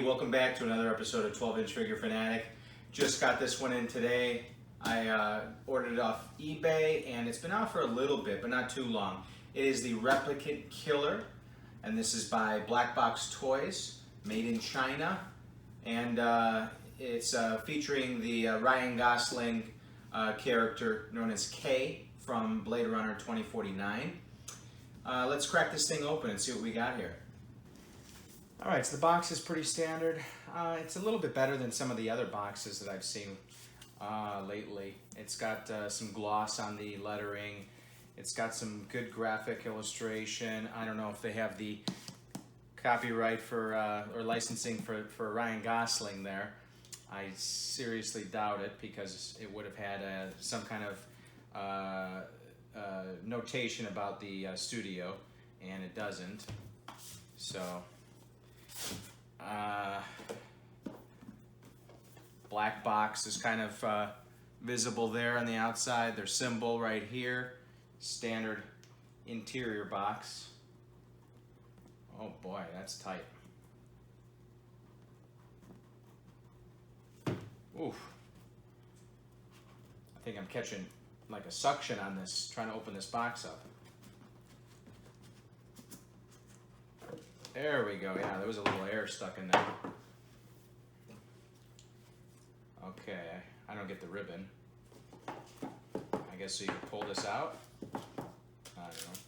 welcome back to another episode of 12-inch Figure Fanatic. Just got this one in today. I ordered it off eBay and it's been out for a little bit, but not too long. It is the Replicant Killer, and this is by BLACKBOX Toys, made in China, and it's featuring the Ryan Gosling character known as K from Blade Runner 2049. Let's crack this thing open and see what we got here. Alright, so the box is pretty standard. It's a little bit better than some of the other boxes that I've seen lately. It's got some gloss on the lettering. It's got some good graphic illustration. I don't know if they have the copyright for or licensing for Ryan Gosling there. I seriously doubt it, because it would have had some kind of notation about the studio, and it doesn't. So black box is kind of visible there on the outside. Their symbol right here. Standard interior box. Oh boy, that's tight. Oof. I think I'm catching like a suction on this, trying to open this box up. There we go. Yeah, there was a little air stuck in there. Okay, I don't get the ribbon. I guess so you can pull this out. I don't know.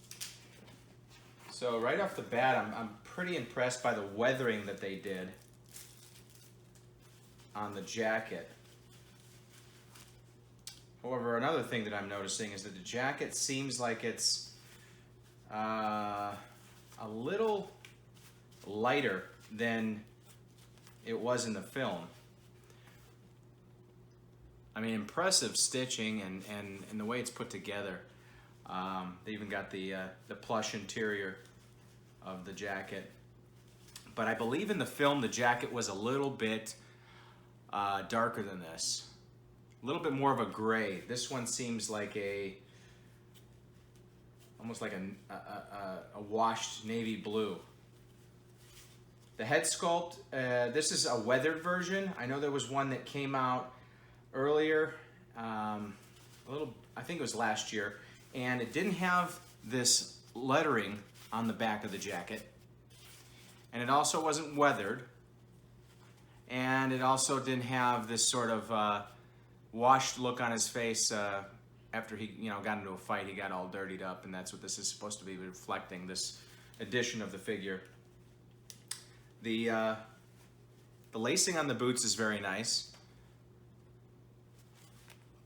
So right off the bat, I'm pretty impressed by the weathering that they did on the jacket. However, another thing that I'm noticing is that the jacket seems like it's a little lighter than it was in the film. I mean, impressive stitching and the way it's put together. They even got the plush interior of the jacket. But I believe in the film the jacket was a little bit darker than this. A little bit more of a gray. This one seems like almost like a washed navy blue. The head sculpt, this is a weathered version. I know there was one that came out earlier, I think it was last year, and it didn't have this lettering on the back of the jacket, and it also wasn't weathered, and it also didn't have this sort of washed look on his face after he got into a fight. He got all dirtied up, and that's what this is supposed to be reflecting, this edition of the figure. The lacing on the boots is very nice.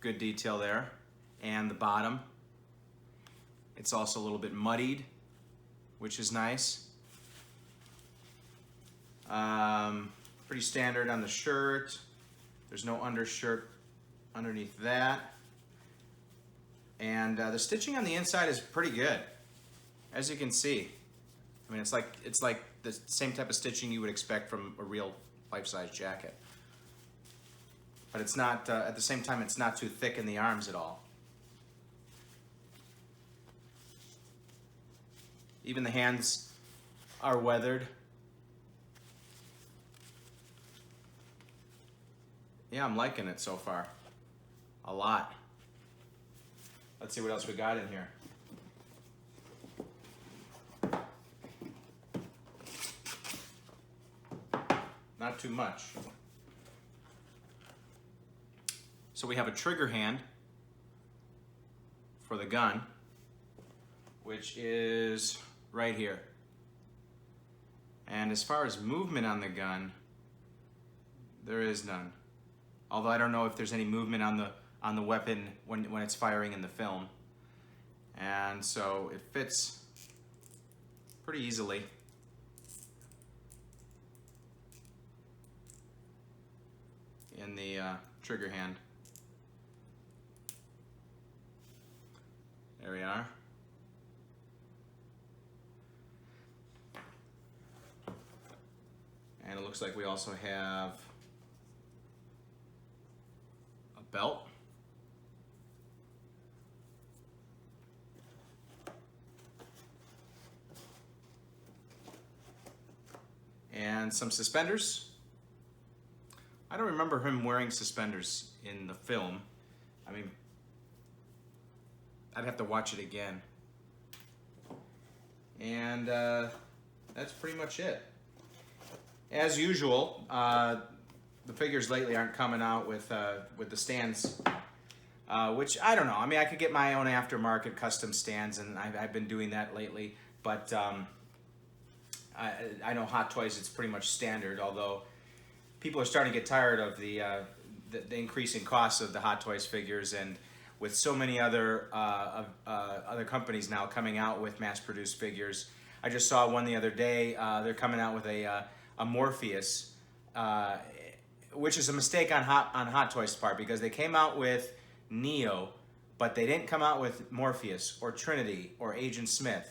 Good detail there. And the bottom, it's also a little bit muddied, which is nice. Pretty standard on the shirt. There's no undershirt underneath that. And the stitching on the inside is pretty good, as you can see. I mean, it's like the same type of stitching you would expect from a real life-size jacket. But it's not, at the same time, it's not too thick in the arms at all. Even the hands are weathered. Yeah, I'm liking it so far. A lot. Let's see what else we got in here. Not too much. So we have a trigger hand for the gun, which is right here. And as far as movement on the gun, there is none. Although I don't know if there's any movement on the weapon when it's firing in the film. And so it fits pretty easily. In the trigger hand. There we are. And it looks like we also have a belt. And some suspenders. I don't remember him wearing suspenders in the film. I mean, I'd have to watch it again. And that's pretty much it. As usual, the figures lately aren't coming out with the stands, which I don't know. I mean, I could get my own aftermarket custom stands, and I've been doing that lately. But I know Hot Toys, it's pretty much standard, although people are starting to get tired of the increasing costs of the Hot Toys figures, and with so many other other companies now coming out with mass-produced figures. I just saw one the other day. They're coming out with a Morpheus, which is a mistake on Hot Toys' part, because they came out with Neo, but they didn't come out with Morpheus or Trinity or Agent Smith.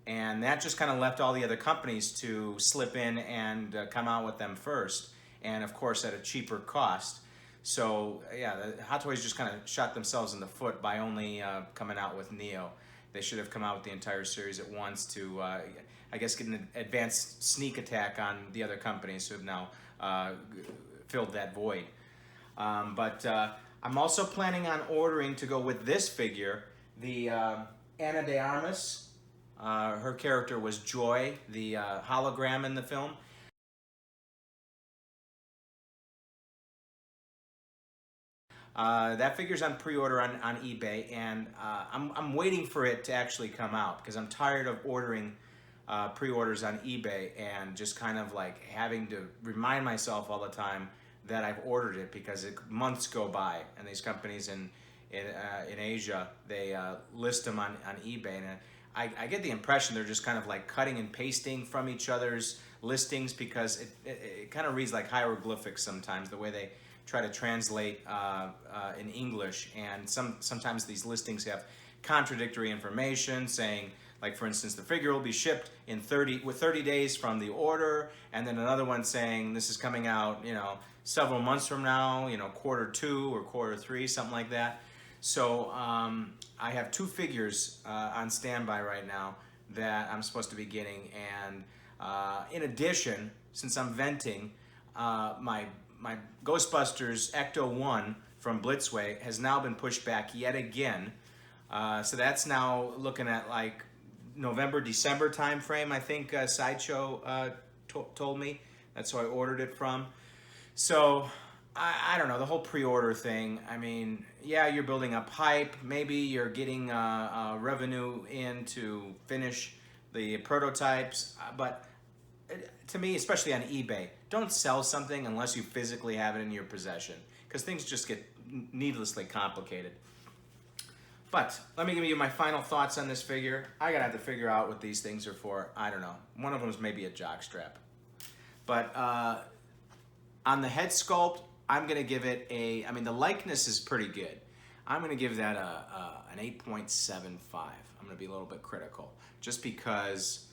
And that just kind of left all the other companies to slip in and come out with them first, and of course at a cheaper cost. So yeah, the Hot Toys just kind of shot themselves in the foot by only coming out with Neo. They should have come out with the entire series at once to, I guess, get an advanced sneak attack on the other companies who have now filled that void. But I'm also planning on ordering, to go with this figure, the Ana de Armas. Her character was Joy, the hologram in the film. That figure's on pre-order on eBay, and I'm waiting for it to actually come out, because I'm tired of ordering pre-orders on eBay and just kind of like having to remind myself all the time that I've ordered it, because months go by, and these companies in Asia, they list them on eBay, and I get the impression they're just kind of like cutting and pasting from each other's listings, because it kind of reads like hieroglyphics sometimes, the way they try to translate in English, and sometimes these listings have contradictory information, saying, like, for instance, the figure will be shipped in 30 days from the order, and then another one saying this is coming out, several months from now, Q2 or Q3, something like that. So I have 2 figures on standby right now that I'm supposed to be getting, and in addition, since I'm venting, my Ghostbusters Ecto 1 from Blitzway has now been pushed back yet again. So that's now looking at like November, December time frame, I think Sideshow told me. That's who I ordered it from. So I don't know, the whole pre-order thing. I mean, yeah, you're building up hype. Maybe you're getting revenue in to finish the prototypes. But to me, especially on eBay, don't sell something unless you physically have it in your possession, because things just get needlessly complicated. But let me give you my final thoughts on this figure. I gotta have to figure out what these things are for. I don't know. One of them is maybe a jock strap. But on the head sculpt, I'm gonna give it I mean, the likeness is pretty good. I'm gonna give that an 8.75. I'm gonna be a little bit critical, just because.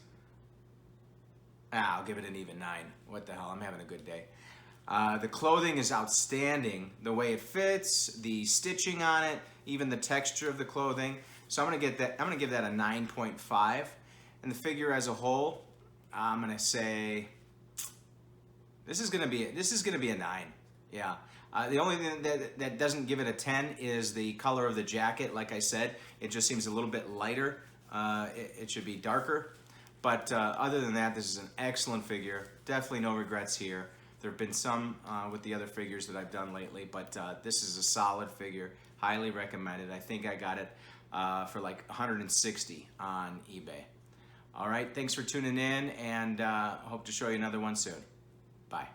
I'll give it an even 9. What the hell? I'm having a good day. The clothing is outstanding. The way it fits, the stitching on it, even the texture of the clothing. So I'm gonna give that a 9.5. And the figure as a whole, I'm gonna say this is gonna be a 9. Yeah. The only thing that doesn't give it a 10 is the color of the jacket. Like I said, it just seems a little bit lighter. It should be darker. But other than that, this is an excellent figure. Definitely no regrets here. There have been some with the other figures that I've done lately, but this is a solid figure. Highly recommended. I think I got it for like 160 on eBay. All right, thanks for tuning in, and hope to show you another one soon. Bye.